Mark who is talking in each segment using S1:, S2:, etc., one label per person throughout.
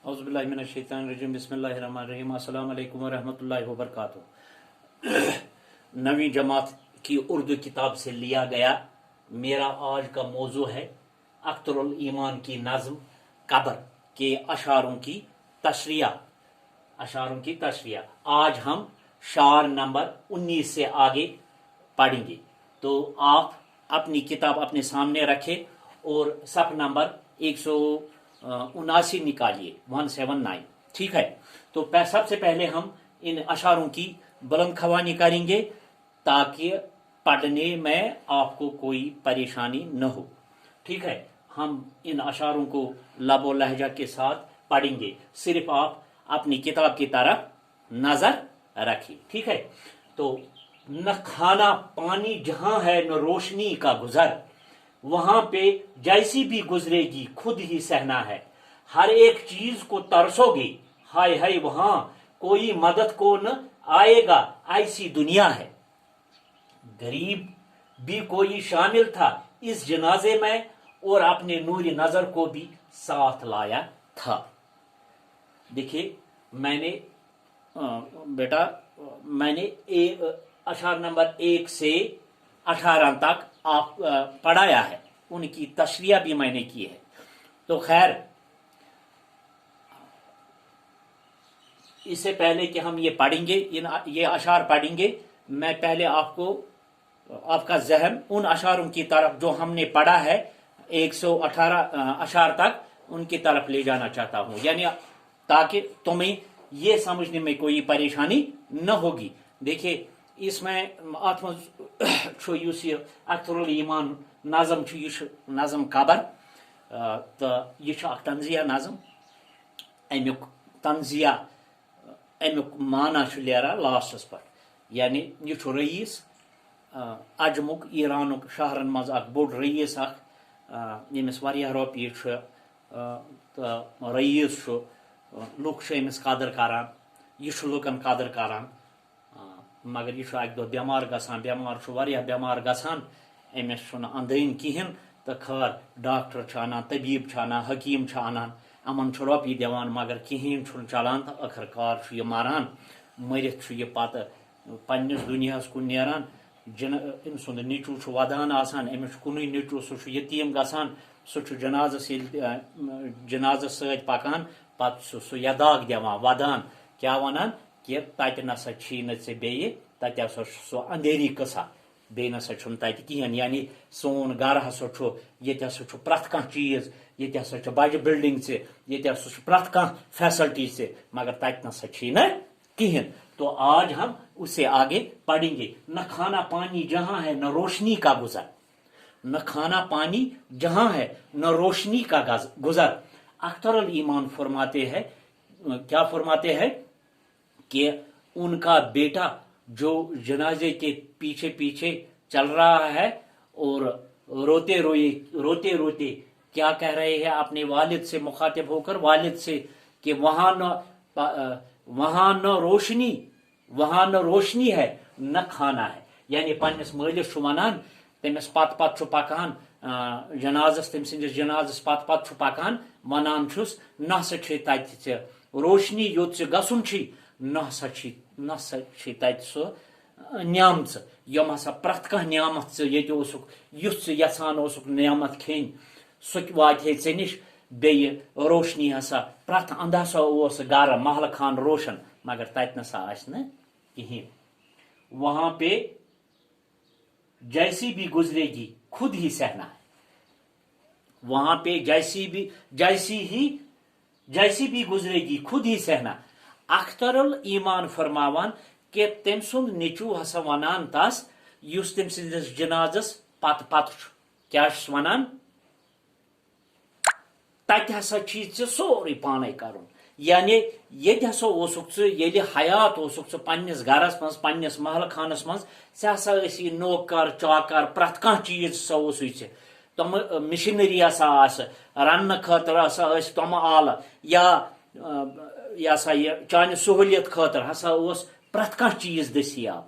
S1: औज़ुबिल्लाहिमिनश्शैतानिर्रजीम बिस्मिल्लाहिर्रहमानिर्रहीम अस्सलामु अलैकुम वरहमतुल्लाहि वबरकातुहू। नवीं जमात की उर्दू किताब से लिया गया मेरा आज का मौजू है अख्तरुल ईमान की नज़्म कब्र के अशारों की तशरिया। आज हम शार नंबर 19 से आगे पढ़ेंगे। तो आप अपनी किताब अपने सामने रखें और सफ नंबर 179 निकालिए, 179। ठीक है। तो सबसे पहले हम इन अशारों की बुलंद खवानी करेंगे ताकि पढ़ने में आपको कोई परेशानी न हो। ठीक है। हम इन अशारों को लबो लहजा के साथ पढ़ेंगे, सिर्फ आप अपनी किताब की तरफ नजर रखिए। ठीक है। तो न खाना पानी जहां है न रोशनी का गुजर, वहां पे जैसी भी गुजरेगी खुद ही सहना है। हर एक चीज को तरसोगे, हाय हाय वहां कोई मदद को न आएगा, ऐसी दुनिया है। गरीब भी कोई शामिल था इस जनाजे में और अपने नूरी नजर को भी साथ लाया था। देखिए मैंने अशार नंबर 1 से 18 तक आप पढ़ाया है, उनकी तशरिया भी मैंने की है। तो खैर, इससे पहले कि हम ये पढ़ेंगे, ये अशार पढ़ेंगे, मैं पहले आपका जहन उन अशारों की तरफ जो हमने पढ़ा है 118 अशार तक, उनकी तरफ ले जाना चाहता हूं, यानी ताकि तुम्हें ये समझने में कोई परेशानी न होगी। देखिए, इसमें अख्तरुल ईमान नज़म कब्र, तो यह तंजिया नज़म। अमुक माना लिया लास्टस पर, यानी यह रईस अजमुक ईरानुक शहरन मज बोड़ रईस यमिस वारियाह रोपये तो रईस लुक अमिस कदर करान, यह लुकन कदर करान। मगर यह अक दो बेमार गसान, बेमार गसान, अमिस अंदन कहें, तो खैर डॉक्टर अनान, तबीब अनान, हकीम अनान, अमन रोपये दिवान, मगर कहें चलान, तो आखिरकार यह मरान। मरित यह पत पन्निस दुनियास कुन नेरान। अम सुंद नीचू वदान आसान, अमिस कुन नीचू सह यतीम गसान, सह जनाजस सत पकान, पत सह यदाग दिवान वदान, क्या वनान कि तत नसा चे बे, तत हसा सह अंधेरी कसा, बे नसा तत कहें। यानी सोन घर हसा ये प्रथ कह चीज, ये हसा बज बिल्डिंग ये हसा प्रथ कह फैसिलिटी से, मगर तत नसा न कहें। तो आज हम उससे आगे पढ़ेंगे। न खाना पानी जहां है न रोशनी का गुजर, न खाना पानी जहां है न रोशनी का गुजर। अख्तरुल ईमान फरमाते हैं, क्या फरमाते हैं कि उनका बेटा जो जनाजे के पीछे पीछे चल रहा है और रोते रोते क्या कह रहे हैं अपने वालिद से मुखातिब होकर, वालिद से, कि वहां न रोशनी है न खाना है। यानी पन्निस मालिस वनान, तमिस पत पकान जनाजस, तम सिंदिस जनाजस पत पकान, वनान न हसा तत रोशनी योत गसुन, न हसा तत सह नियामत यम हसा प्रथ कह नियामत ये युथ यसान नियामत खेन, सह वात निश। बे रोशनी हसा प्रथ अंद हसा गर महल खान रोशन, मगर तत नसा कहीं। वहां पे जैसी भी गुजरेगी खुद ही सहना है। वहां पे जैसी भी गुजरेगी खुद ही सहना। अख्तरुल ईमान फरमावान कि तम सुंद निचू हसा वनान तस, युस तम सिंदिस जनाजस पत क्या वनान, तत हसा सोरे पाने करुन। यानी ये हसा ये हयात पन्निस गरस मज, पन्निस महल खानस मज, हसा नौकर चाकर प्रथ कह चीज तम मशीनरी रन खतर तम आल, या चान सहूलियत खतर हसा प्रथ कह चीज दस्याब।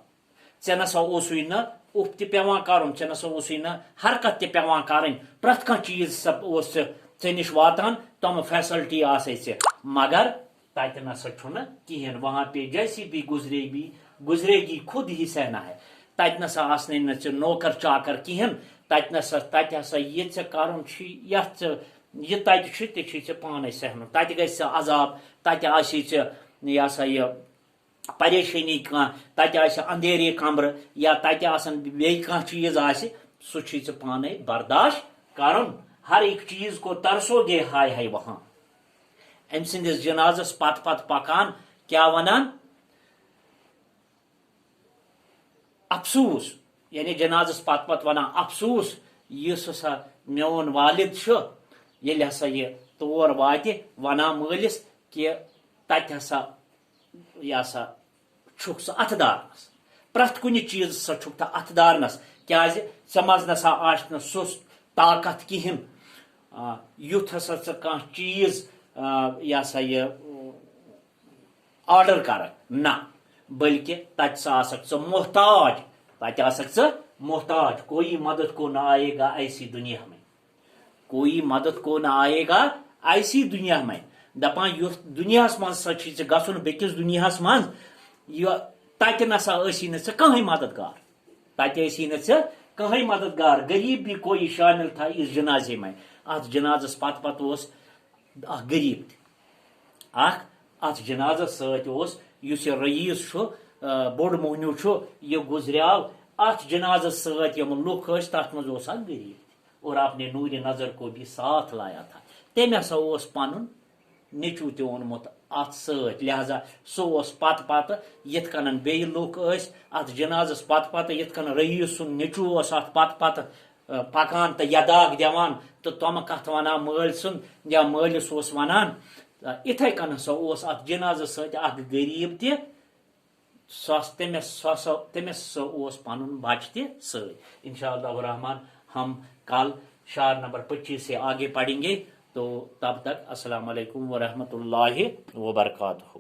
S1: ऐ नसा न उफ पेवान कर, ऐ नसा न हरकत पेवान कर, प्रथ कह चीज चे निश वातान तम फैसिलिटी आसे से, मगर तत नसा कहें, वहां पे जैसी भी गुजरेगी खुद ही सहना है। तत नसा आसने न नौकर चाकर कहें, तत नसा तत हसा ये कर यह तत पाने सहन, तत ग अजाब, तत यह सा यह परेशानी कह, तत अंधेरे कमर या तत बे चीज सह पाने बर्दाश्त कर। हर एक चीज को तरसोगे हाय हाय वहां। अम सिंदिस जनाजस पत पत पकान क्या वनान, अफसूस, यानी जनाजस पत पत वनान अफसूस, इस हसा मेन वालिद ये हसा यह तौर वात वना मालिस कि तत हसा यह सा छुक सह अथ दारनस, प्रथ कुन चीज सा छुक अथ दारनस, क्या मज नसा आश सुस ताकत कहें युथ हसा कह चीज यह सा यह ऑर्डर कर ना, बल्कि तत मोहताज, तत मोहताज। कोई मदद को ना आएगा ऐसी दुनिया में, कोई मदद को ना आएगा ऐसी दुनिया में। दपान युथ दुनिया मज गन बेकिस दुनिया मज तत नसा कहीं मददगार, तत कहीं मददगार। गरीब भी कोई शामिल था इस जनाजे में। अत जनाजस पत पत गरीब अत जनाजस सत रईस बोड़ मोहनू यह गुजरियाव, अत जनाजस सत लुख तथ मज गरीब, और आपने नूर नजर को भी साथ लाया था। तम हसा पन नेचू ते ओनमुत अत सत, लिहाजा सह पत पत यथ कन बे लुख अत जनाजस पत पत यथ कन रईस सुन नेचू अत पत पत पकान तो यदाग दिवान तो तम कथ वनान मल सुन या मलिस वनान। इथे कन हसा अत जनाजस सत गरीब तमिस पन बच त। इंशाअल्लाह रहमान हम कल शार नंबर 25 से आगे पढ़ेंगे। तो तब तक अस्सलाम वालेकुम व रहमतुल्लाहि व बरकातहू।